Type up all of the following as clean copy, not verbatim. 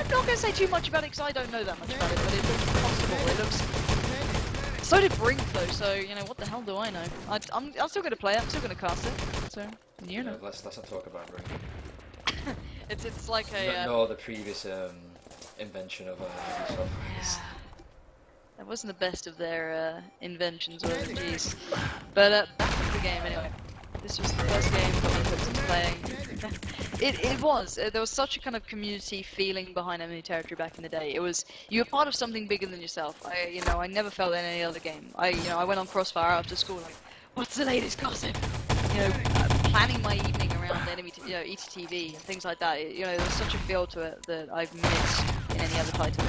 I'm not going to say too much about it because I don't know that much about it, but it looks possible. It looks... So did Brink though, so, you know, what the hell do I know? I'm still going to play it, I'm still going to cast it, so, you know. Let's not talk about Brink. It's like a... No, the previous invention of Ubisoft. Yeah. That wasn't the best of their inventions, or jeez. But back to the game anyway. This was the first game that we put into playing. It was. There was such a kind of community feeling behind enemy territory back in the day. It was, you were part of something bigger than yourself. I never felt in any other game. I went on Crossfire after school like, what's the latest gossip? Planning my evening around enemy, ETTV and things like that. There was such a feel to it that I've missed in any other title.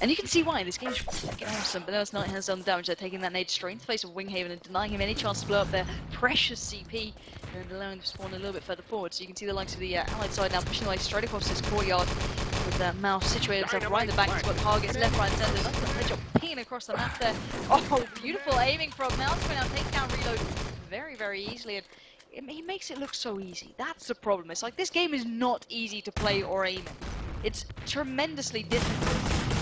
And you can see why. This game's fucking awesome. But Noah's Knight has done the damage. They're taking that nade straight into the face of Winghaven and denying him any chance to blow up their precious CP and allowing him to spawn a little bit further forward. So you can see the likes of the allied side now pushing away straight across this courtyard with Mouse situated himself right in the back. He's got targets left, right, and centre. Nice little headshot pinging across the map there. Oh, beautiful aiming from Mouse. Going out, take down Reload very, very easily. And he makes it look so easy. That's the problem. It's like this game is not easy to play or aim in. It's tremendously difficult.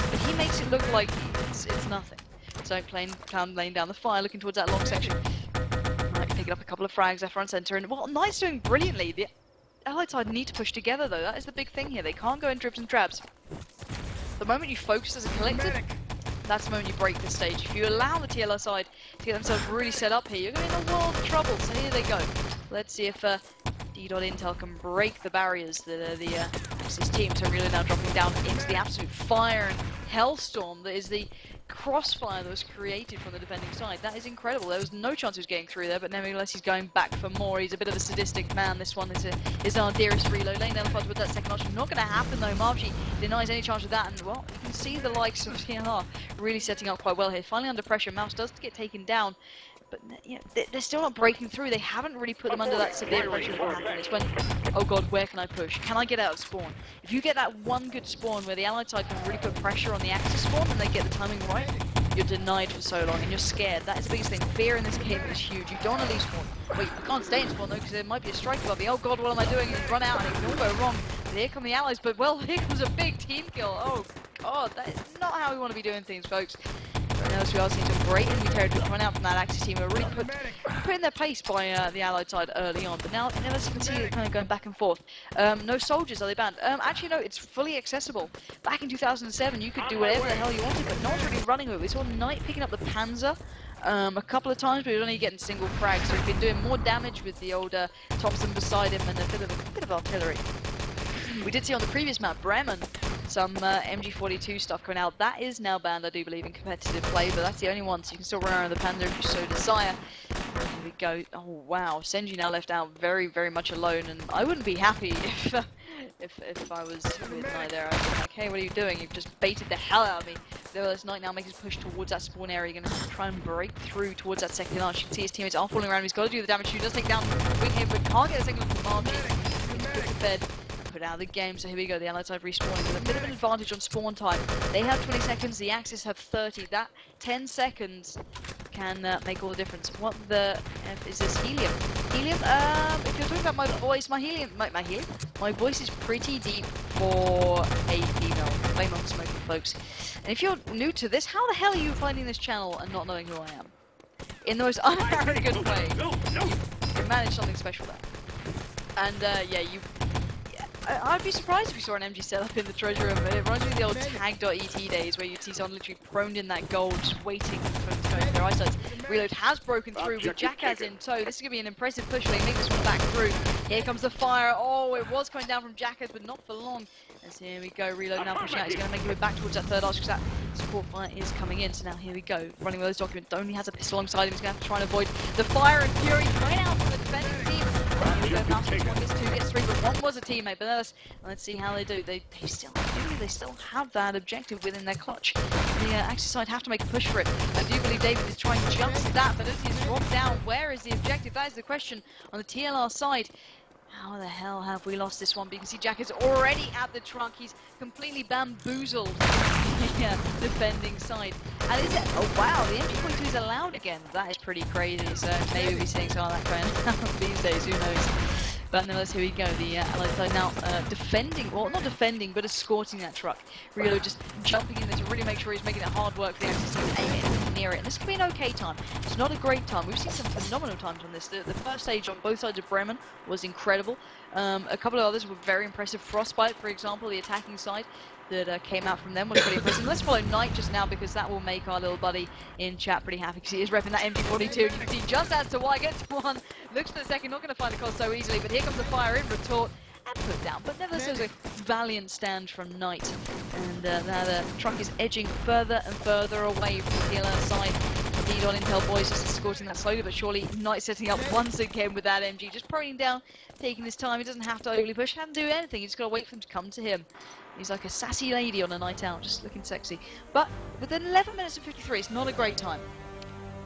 But he makes it look like it's nothing. So Clown laying down the fire, looking towards that long section. Might be picking up a couple of frags left, front, centre, and well, Knight's doing brilliantly. The allied side need to push together though. That is the big thing here. They can't go in dribs and traps. The moment you focus as a collective, that's the moment you break the stage. If you allow the TLR side to get themselves really set up here, you're going to be in a world of trouble. So here they go. Let's see if d.intel can break the barriers that the Axis team. So really now dropping down into the absolute fire and hellstorm that is the crossfire that was created from the defending side. That is incredible. There was no chance he was getting through there, but nevertheless he's going back for more. He's a bit of a sadistic man. This one is our dearest Reload. Laying down the fudge with that second option. Not going to happen though. Margie denies any chance of that, and well, you can see the likes of TLR really setting up quite well here. Finally under pressure. Mouse does get taken down, but they're still not breaking through. They haven't really put them under that severe pressure that happened. It's when, oh god, where can I push? Can I get out of spawn? If you get that one good spawn where the allied side can really put pressure on the Axis spawn and they get the timing right, you're denied for so long and you're scared. That is the biggest thing. Fear in this game is huge. You don't want to leave spawn. Wait, I can't stay in spawn though because there might be a strike above me. Oh god, what am I doing? And you run out and it can all go wrong. But here come the allies, but well, here comes a big team kill. Oh god, that is not how we want to be doing things, folks. As we are seeing some great enemy territory coming out from that Axis team. We're really put in their place by the allied side early on, but now as you can see, it kind of going back and forth. No soldiers, are they banned? Actually, no, it's fully accessible. Back in 2007, you could do whatever the hell you wanted, but no one's really running with it. We saw Knight picking up the Panzer a couple of times, but he was only getting single frags, so he's been doing more damage with the older Thompson beside him and a bit of artillery. We did see on the previous map, Bremen, some MG42 stuff coming out. That is now banned, I do believe, in competitive play, but that's the only one, so you can still run around the Panzer if you so desire. Here we go. Oh wow, Senji now left out very, very much alone, and I wouldn't be happy if I was with Knight there. I'd be like, hey, what are you doing? You've just baited the hell out of me. This Knight now makes his push towards that spawn area, going to try and break through towards that second launch. You can see his teammates are falling around. He's got to do the damage. He does take down Winghaven, but can't get a second look from Margie. He's put to bed. Put out of the game, so here we go, the allied side respawning with a bit of an advantage on spawn time. They have 20 seconds, the Axis have 30. That 10 seconds can make all the difference. What the F is this? Helium? Helium? If you're talking about my voice, my voice is pretty deep for a female. Blame on smoking, folks. And if you're new to this, how the hell are you finding this channel and not knowing who I am? In the most un-arrogant way, you managed something special there. And yeah, I'd be surprised if you saw an MG setup in the treasure room. It reminds me of the old tag.et days where you'd see someone literally proned in that gold, just waiting for them to go into their eyesight. Reload has broken through with Jackass in tow. This is going to be an impressive push. They make this one back through. Here comes the fire. Oh, it was coming down from Jackass, but not for long. As here we go, Reload now pushing out. He's going to make it back towards that third arch because that support fire is coming in. So now here we go, running with his document. Only has a pistol alongside him. He's going to have to try and avoid the fire and fury right out from the defending team. Here we go, Mouse gets one, gets two, gets three, but one was a teammate. But let's see how they do. They still have that objective within their clutch. The Axis side have to make a push for it. I do believe David is trying just that, but as he's dropped down, where is the objective? That is the question on the TLR side. How the hell have we lost this one? But you can see Jack is already at the trunk. He's completely bamboozled the defending side. And is it? Oh wow, the MG42 is allowed again. That is pretty crazy. So maybe we're seeing some of that going on these days. Who knows? But nonetheless, here we go. The Allied side now defending, well, not defending, but escorting that truck. Rio just jumping in there to really make sure he's making it hard work for the Axis team to aim it near it. And this could be an okay time. It's not a great time. We've seen some phenomenal times on this. The first stage on both sides of Bremen was incredible. A couple of others were very impressive. Frostbite, for example, the attacking side that came out from them was pretty impressive. Let's follow Knight just now because that will make our little buddy in chat pretty happy because he is repping that MG42. You can see just as to why gets one. Looks for the second, not going to find the cause so easily, but here comes the fire in retort and put down. But nevertheless, it was a valiant stand from Knight. And now the truck is edging further and further away from the TLR side. The d.intel boys just escorting that slowly but surely. Knight setting up once again with that MG, just proning down, taking his time. He doesn't have to overly push, hasn't do anything. He's just got to wait for them to come to him. He's like a sassy lady on a night out, just looking sexy. But within 11 minutes and 53, it's not a great time.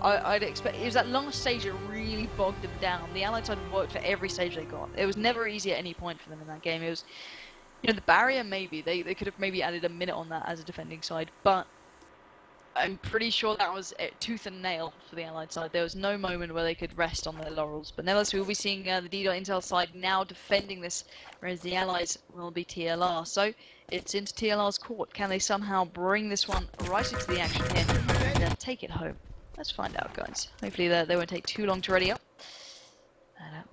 I'd expect it was that last stage that really bogged them down. The Allied side worked for every stage they got. It was never easy at any point for them in that game. It was, you know, the barrier maybe they could have maybe added a minute on that as a defending side, but I'm pretty sure that was tooth and nail for the Allied side. There was no moment where they could rest on their laurels. But nevertheless, we will be seeing the d.intel side now defending this, whereas the Allies will be TLR. So it's into TLR's court. Can they somehow bring this one right into the action here and take it home? Let's find out, guys. Hopefully they won't take too long to ready up.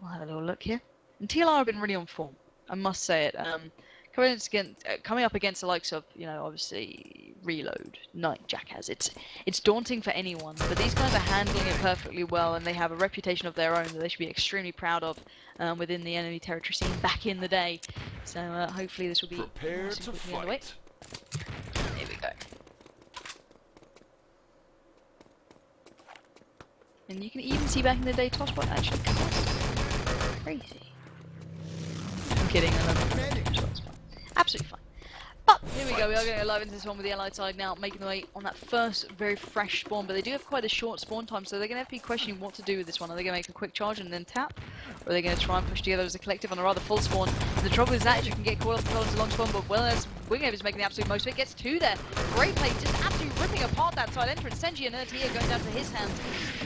We'll have a little look here. And TLR have been really on form, I must say it. Coming up against the likes of, you know, obviously Reload, Knight, Jackass, it's daunting for anyone, but these guys are handling it perfectly well, and they have a reputation of their own that they should be extremely proud of within the enemy territory scene back in the day. So hopefully this will be prepare nice to and on the way. Here we go. And you can even see back in the day Tosspot actually cost crazy. I'm kidding, I love it. Sure, it's fine. Absolutely fine. But here we go, we are going to go live into this one with the Allied side now, making the way on that first very fresh spawn, but they do have quite a short spawn time, so they're going to have to be questioning what to do with this one. Are they going to make a quick charge and then tap? Or are they going to try and push together as a collective on a rather full spawn? And the trouble is that you can get caught up in a long spawn, but well as Winghaven is making the absolute most of it, gets two there. Great play, just absolutely ripping apart that side entrance. Senji and Ertia going down to his hands,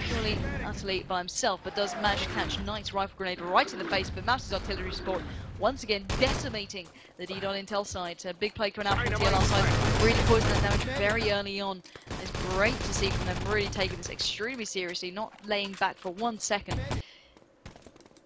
surely utterly by himself, but does manage to catch Knight's rifle grenade right in the face, but Mouse's artillery support once again decimating the d.intel side. So a big play coming out from the TLR side, really causing that damage very early on. It's great to see from them really taking this extremely seriously, not laying back for 1 second.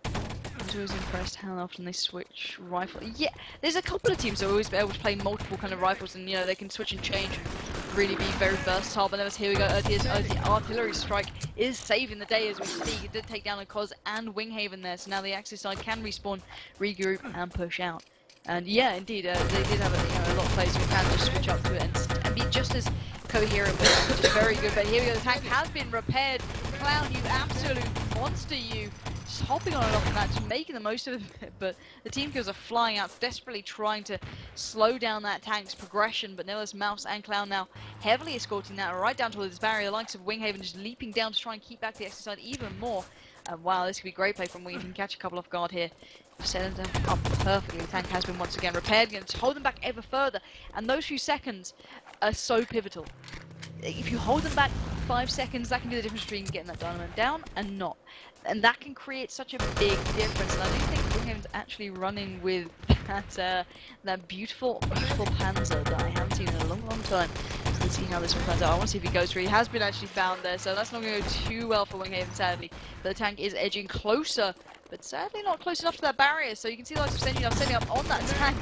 I was always impressed how often they switch rifle. Yeah, there's a couple of teams that are always able to play multiple kind of rifles, and you know they can switch and change and really be very versatile. But nevertheless, here we go. The artillery strike is saving the day as we speak. It did take down a Cos and Winghaven there, so now the Axis side can respawn, regroup, and push out. And yeah, indeed, they did have a lot of players who can just switch up to it and be just as coherent with it, which is very good. But here we go. The tank has been repaired. Clown, you absolute monster, you. Just hopping on and off the match, making the most of it, but the team kills are flying out, desperately trying to slow down that tank's progression, but nevertheless, Mouse and Clown now heavily escorting that right down towards this barrier. The likes of Winghaven just leaping down to try and keep back the exercise even more. Wow, this could be great play from Winghaven, catch a couple off guard here. Setting them up perfectly. The tank has been once again repaired, going to hold them back ever further, and those few seconds are so pivotal. If you hold them back 5 seconds, that can be the difference between getting that dynamite down and not. And that can create such a big difference. And I do think Winghaven's actually running with that beautiful Panzer that I haven't seen in a long time. So let's see how this one turns out. I want to see if he goes through. He has been actually found there, so that's not going to go too well for Winghaven, sadly. But the tank is edging closer, but sadly not close enough to that barrier. So you can see the likes of setting up on that tank.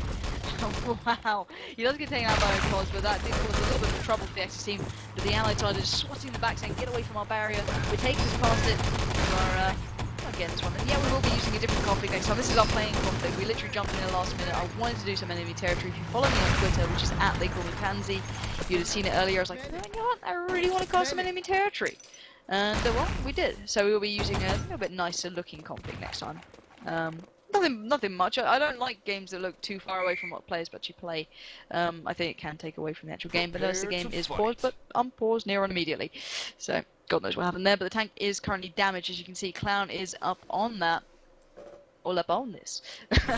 Wow, he does get taken out by a Cos, but that did cause a little bit of trouble for the Axis team. But the Allied side is swatting the back, saying, get away from our barrier. We're taking this past it. We're not getting this one. And yeah, we will be using a different config next time. This is our playing config. We literally jumped in the last minute. I wanted to do some enemy territory. If you follow me on Twitter, which is @TheyCallMePansy, you'd have seen it earlier. I was like, you know what? I really want to cast some enemy territory. And well, we did. So we will be using a little bit nicer looking config next time. Nothing much. I don't like games that look too far away from what players actually play. I think it can take away from the actual game, but notice the game is paused, but unpaused near on immediately. So, God knows what happened there, but the tank is currently damaged, as you can see. Clown is up on that. All up on this.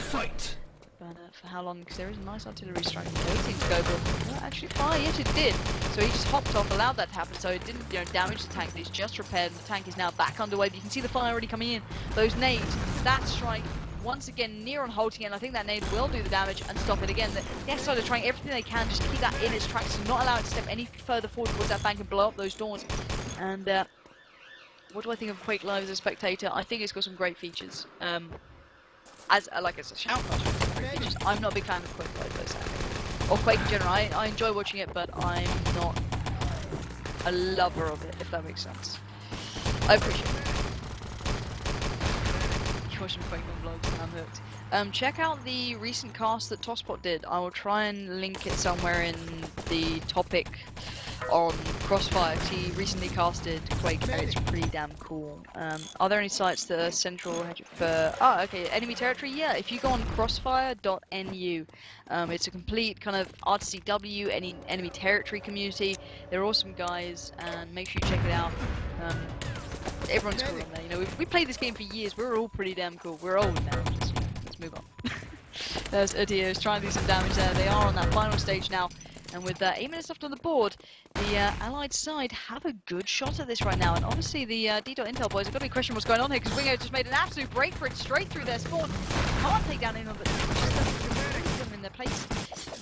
Fight! But for how long? Because there is a nice artillery strike waiting to go, but will it actually fire? Yes, it did. So he just hopped off, allowed that to happen, so it didn't, damage the tank. It's just repaired, and the tank is now back underway. But you can see the fire already coming in. Those nades, that strike once again near on halting it, and I think that nade will do the damage and stop it again. The X-Side are trying everything they can, just keep that in its tracks, and not allow it to step any further forward towards that bank and blow up those doors. And what do I think of Quake Live as a spectator? I think it's got some great features. As a Shoutcast, great features. I'm not a big fan of Quake Live though, sadly. Or Quake in general. I enjoy watching it, but I'm not a lover of it, if that makes sense. I appreciate it. You watch some Quake vlogs and I'm hooked. Check out the recent cast that Tosspot did. I will try and link it somewhere in the topic on Crossfire. He recently casted Quake and it's pretty damn cool. Are there any sites that are central for... Oh, okay, enemy territory? Yeah, if you go on crossfire.nu, it's a complete kind of RTCW, any enemy territory community. They're awesome guys, and make sure you check it out. Everyone's cool on there, you know, we played this game for years, we're all pretty damn cool. We're old now, just, let's move on. There's Adios trying to do some damage there. They are on that final stage now. And with 8 minutes left on the board, the Allied side have a good shot at this right now. And obviously the d.intel boys have got to be questioning what's going on here, because Wingo just made an absolute break for it straight through their spawn. Can't take down anyone, but just put them in their place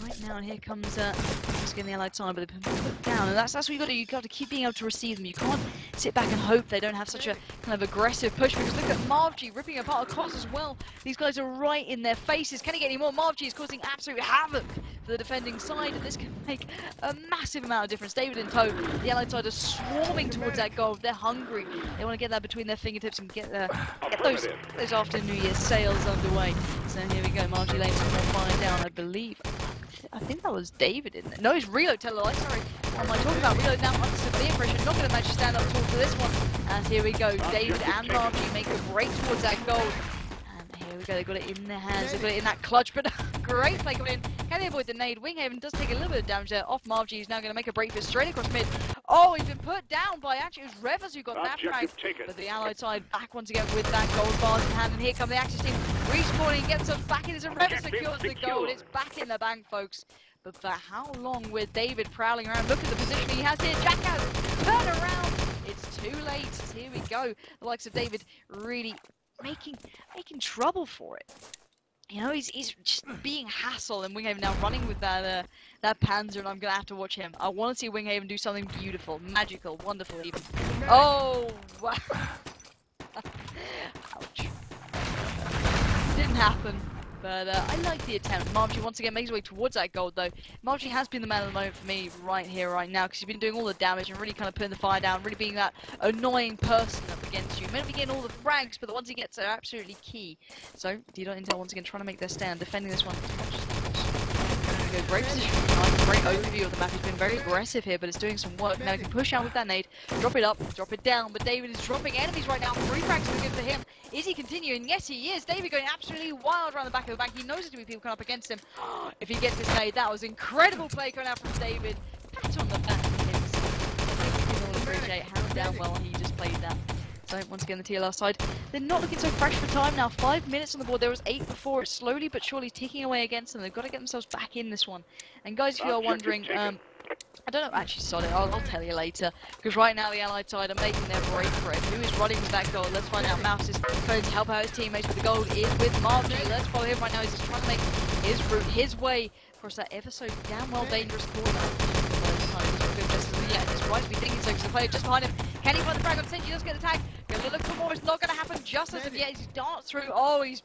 right now. And here comes just getting the Allied side, but they've been put down. And that's what you got to do. You got to keep being able to receive them. You can't sit back and hope they don't have such a kind of aggressive push, because look at Marvg ripping apart across as well. These guys are right in their faces. Can he get any more? Marvg is causing absolute havoc for the defending side, and this can make a massive amount of difference. David in tow. The Allied side are swarming towards that goal. They're hungry. They want to get that between their fingertips and get those after New Year's sales underway. So here we go. Marvg laying some more fire down, I believe. I think that was David in there. No, it's Reload. TLR. Sorry. What am I talking about? Reload now under severe pressure. Not going to manage to stand up tall for this one. And here we go. David and Marvg make a break towards that goal. Here we go, they've got it in their hands, they've got it in that clutch, but great play coming in. Can they avoid the nade? Winghaven does take a little bit of damage there off Marvg. He's now going to make a break for straight across mid. Oh, he's been put down by, actually, it was Revers who got that frag. But the Allied side back once again with that gold bars in hand. And here come the Axis team respawning, gets themselves back in as Revers secures the gold. It's back in the bank, folks. But for how long with David prowling around? Look at the position he has here. Jackass, turn around. It's too late. Here we go. The likes of David really making trouble for it. You know, he's just being hassled, and Winghaven now running with that Panzer, and I'm gonna have to watch him. I want to see Winghaven do something beautiful, magical, wonderful even. Oh wow. Ouch. Didn't happen. But I like the attempt. Marvg once again makes his way towards that gold though. Marvg has been the man of the moment for me right here, right now, because he's been doing all the damage and really kind of putting the fire down, really being that annoying person up against you. He may not be getting all the frags, but the ones he gets are absolutely key. So, d.intel once again trying to make their stand, defending this one as much as possible. Go great position. Great overview of the map. He's been very aggressive here, but it's doing some work. Now he can push out with that nade, drop it up, drop it down, but David is dropping enemies right now. 3 frags are good for him. Is he continuing? Yes, he is. David going absolutely wild around the back of the bank. He knows there's going to be people coming up against him. If he gets this nade, that was incredible play coming out from David. Pat on the back for him. I think we can all appreciate how damn well he just played that. So, once again, the TLR side, they're not looking so fresh for time now. 5 minutes on the board. There was 8 before. It's slowly but surely ticking away against them. They've got to get themselves back in this one. And guys, if you are wondering, I don't know, actually, sorry, I'll tell you later. Because right now, the Allied side are making their break for it. Who is running with that goal? Let's find out. Mouse is trying to help out his teammates, but the goal is with Marvg. Let's follow him right now. He's just trying to make his route, his way across that ever so damn well dangerous corner. Yeah, it's right to be thinking so, because the player just behind him. Can he find the frag on Senji? He does get the tag. Going to look for more. It's not going to happen just as of yet. He darts through. Oh, he's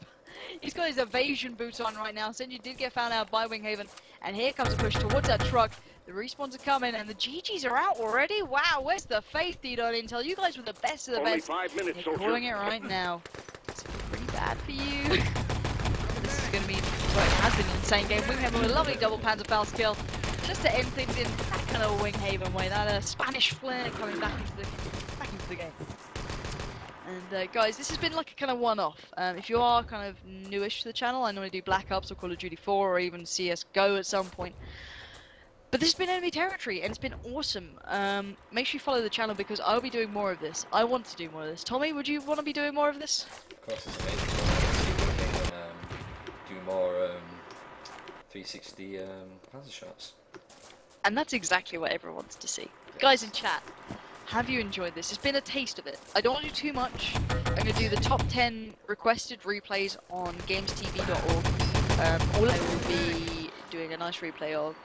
got his evasion boots on right now. Senji did get found out by Winghaven. And here comes a push towards that truck. The respawns are coming, and the GGs are out already. Wow, where's the faith, d.intel? You guys were the best of the best. 5 minutes, You're calling it right now. It's pretty bad for you. This is going to be, well, it has been an insane game. Winghaven with a lovely double Panzer Pals kill. Just to end things in that kind of Winghaven way, that Spanish flair coming back into the game. And guys, this has been like a kind of one-off. If you are kind of newish to the channel, I normally do Black Ops or Call of Duty 4 or even CSGO at some point. But this has been enemy territory, and it's been awesome. Make sure you follow the channel, because I'll be doing more of this. I want to do more of this. Tommy, would you want to be doing more of this? Of course, it's amazing. See we can do more 360 panzer shots. And that's exactly what everyone wants to see. Guys in chat, Have you enjoyed this? It's been a taste of it. I don't want to do too much. I'm going to do the top 10 requested replays on gamestv.org. All I will be doing a nice replay of.